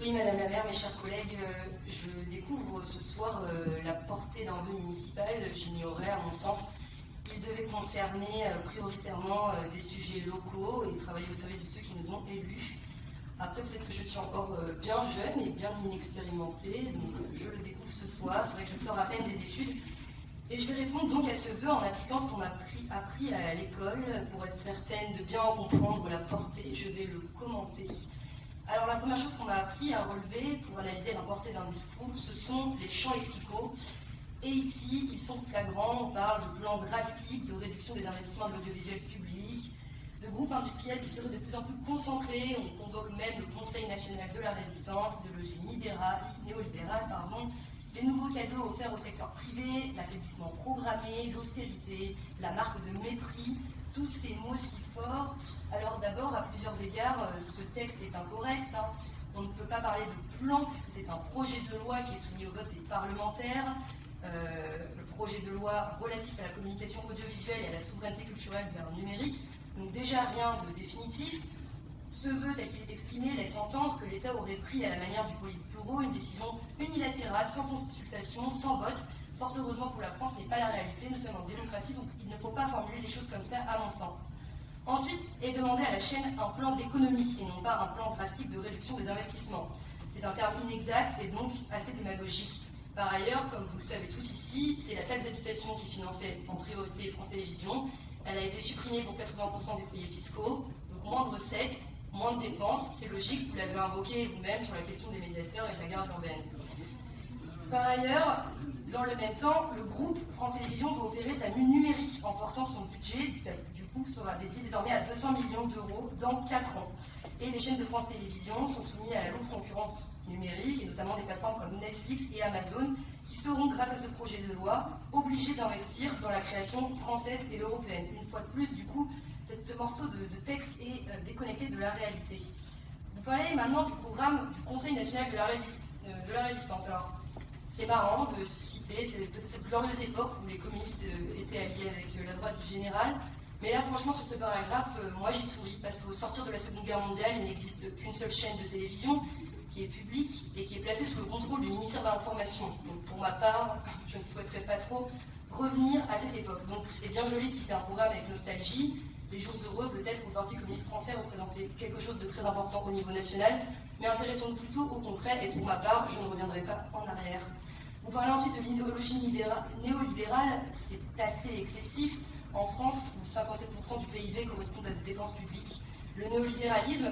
Oui, Madame la maire, mes chers collègues, je découvre ce soir la portée d'un vœu municipal. J'ignorais, à mon sens, qu'il devait concerner prioritairement des sujets locaux et travailler au service de ceux qui nous ont élus. Après, peut-être que je suis encore bien jeune et bien inexpérimentée, donc je le découvre ce soir. C'est vrai que je sors à peine des études. Et je vais répondre donc à ce vœu en appliquant ce qu'on a appris à l'école. Pour être certaine de bien en comprendre la portée, je vais le commenter. Alors la première chose qu'on a appris à relever pour analyser la portée d'un discours, ce sont les champs lexicaux. Et ici, ils sont flagrants. On parle de plans drastiques de réduction des investissements de l'audiovisuel public, de groupes industriels qui seraient de plus en plus concentrés. On convoque même le Conseil national de la résistance, idéologie néolibérale, les nouveaux cadeaux offerts au secteur privé, l'affaiblissement programmé, l'austérité, la marque de mépris, tous ces mots si forts. Alors d'abord, à plusieurs égards, ce texte est incorrect. On ne peut pas parler de plan puisque c'est un projet de loi qui est soumis au vote des parlementaires. Le projet de loi relatif à la communication audiovisuelle et à la souveraineté culturelle vers le numérique. Donc déjà rien de définitif. Ce vœu tel qu'il est exprimé laisse entendre que l'État aurait pris à la manière du Politburo une décision unilatérale, sans consultation, sans vote. Fort heureusement pour la France, ce n'est pas la réalité, nous sommes en démocratie, donc il ne faut pas formuler les choses comme ça, à mon sens. Ensuite, est demandé à la chaîne un plan d'économie, et non pas un plan drastique de réduction des investissements. C'est un terme inexact et donc assez démagogique. Par ailleurs, comme vous le savez tous ici, c'est la taxe d'habitation qui finançait en priorité France Télévisions. Elle a été supprimée pour 80% des foyers fiscaux, donc moins de recettes, moins de dépenses, c'est logique, vous l'avez invoqué vous-même sur la question des médiateurs et de la garde urbaine. Par ailleurs, dans le même temps, le groupe France Télévisions doit opérer sa mue numérique en portant son budget, du coup, sera dédié désormais à 200 millions d'euros dans 4 ans. Et les chaînes de France Télévisions sont soumises à la lourde concurrence numérique, et notamment des plateformes comme Netflix et Amazon, qui seront, grâce à ce projet de loi, obligées d'investir dans la création française et européenne. Une fois de plus, du coup, ce morceau de texte est déconnecté de la réalité. Vous parlez maintenant du programme du Conseil national de la résistance. Alors, c'est marrant de citer, c'est peut-être cette glorieuse époque où les communistes étaient alliés avec la droite du général, mais là, franchement, sur ce paragraphe, moi j'y souris, parce qu'au sortir de la Seconde Guerre mondiale, il n'existe qu'une seule chaîne de télévision qui est publique et qui est placée sous le contrôle du ministère de l'Information. Donc, pour ma part, je ne souhaiterais pas trop revenir à cette époque. Donc, c'est bien joli de citer un programme avec nostalgie. Les jours heureux, peut-être, où le Parti communiste français représentait quelque chose de très important au niveau national, mais intéressons-nous plutôt au concret, et pour ma part, je ne reviendrai pas en arrière. Vous parlez ensuite de l'idéologie néolibérale, c'est assez excessif. En France, où 57% du PIB correspond à des dépenses publiques, le néolibéralisme,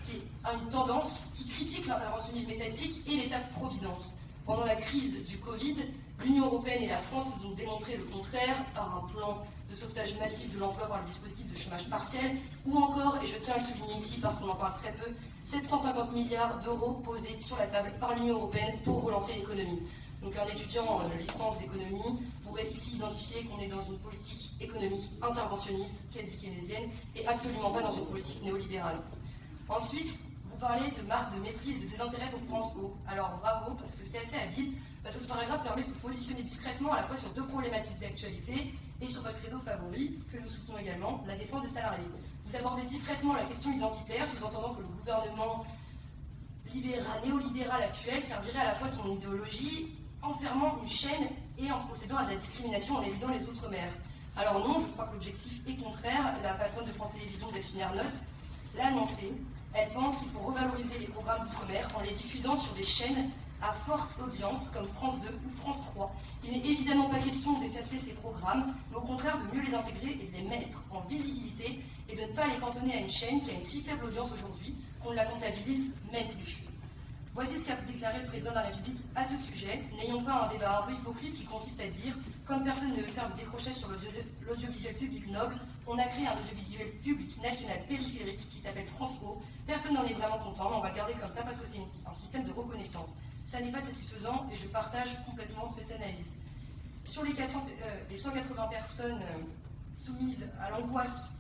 c'est une tendance qui critique l'interventionnisme étatique et l'État-providence. Pendant la crise du Covid, l'Union européenne et la France nous ont démontré le contraire par un plan de sauvetage massif de l'emploi par le dispositif de chômage partiel, ou encore, et je tiens à le souligner ici parce qu'on en parle très peu, 750 milliards d'euros posés sur la table par l'Union européenne pour relancer l'économie. Donc un étudiant en licence d'économie pourrait ici identifier qu'on est dans une politique économique interventionniste, quasi keynésienne, et absolument pas dans une politique néolibérale. Ensuite, vous parlez de marque de mépris et de désintérêt pour France O. Alors bravo, parce que c'est assez habile, parce que ce paragraphe permet de se positionner discrètement à la fois sur deux problématiques d'actualité et sur votre credo favori, que nous soutenons également, la défense des salariés. Vous abordez discrètement la question identitaire, sous-entendant que le gouvernement néolibéral actuel servirait à la fois son idéologie en fermant une chaîne et en procédant à de la discrimination en évidant les outre-mer. Alors non, je crois que l'objectif est contraire. La patronne de France Télévisions, Delphine Ernotte, l'a annoncé. Elle pense qu'il faut revaloriser les programmes d'outre-mer en les diffusant sur des chaînes à forte audience comme France 2 ou France 3. Il n'est évidemment pas question d'effacer ces programmes, mais au contraire de mieux les intégrer et de les mettre en visibilité et de ne pas les cantonner à une chaîne qui a une si faible audience aujourd'hui qu'on ne la comptabilise même plus. Voici ce qu'a déclaré le président de la République à ce sujet. N'ayons pas un débat un peu hypocrite qui consiste à dire, comme personne ne veut faire de décrochage sur l'audiovisuel public noble, on a créé un audiovisuel public national périphérique qui s'appelle France O. Personne n'en est vraiment content, mais on va le garder comme ça parce que c'est un système de reconnaissance. Ça n'est pas satisfaisant et je partage complètement cette analyse. Sur les 180 personnes soumises à l'angoisse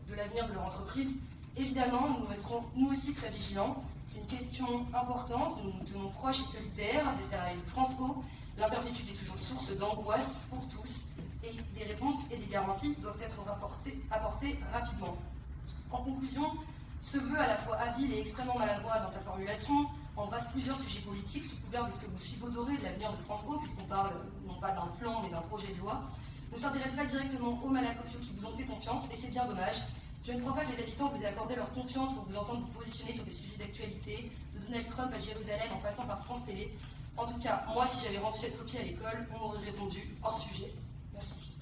de l'avenir de leur entreprise, évidemment, nous resterons nous aussi très vigilants. C'est une question importante, nous nous tenons proches et solidaires des salariés de France O. L'incertitude est toujours source d'angoisse pour tous et des réponses et des garanties doivent être apportées rapidement. En conclusion, ce vœu à la fois habile et extrêmement maladroit dans sa formulation, en plusieurs sujets politiques sous couvert de ce que vous subodorez de l'avenir de France O, puisqu'on parle non pas d'un plan mais d'un projet de loi, ne s'intéresse pas directement aux malacofiaux qui vous ont fait confiance, et c'est bien dommage. Je ne crois pas que les habitants vous aient accordé leur confiance pour vous entendre vous positionner sur des sujets d'actualité, de Donald Trump à Jérusalem en passant par France Télé. En tout cas, moi, si j'avais rendu cette copie à l'école, on m'aurait répondu hors sujet. Merci.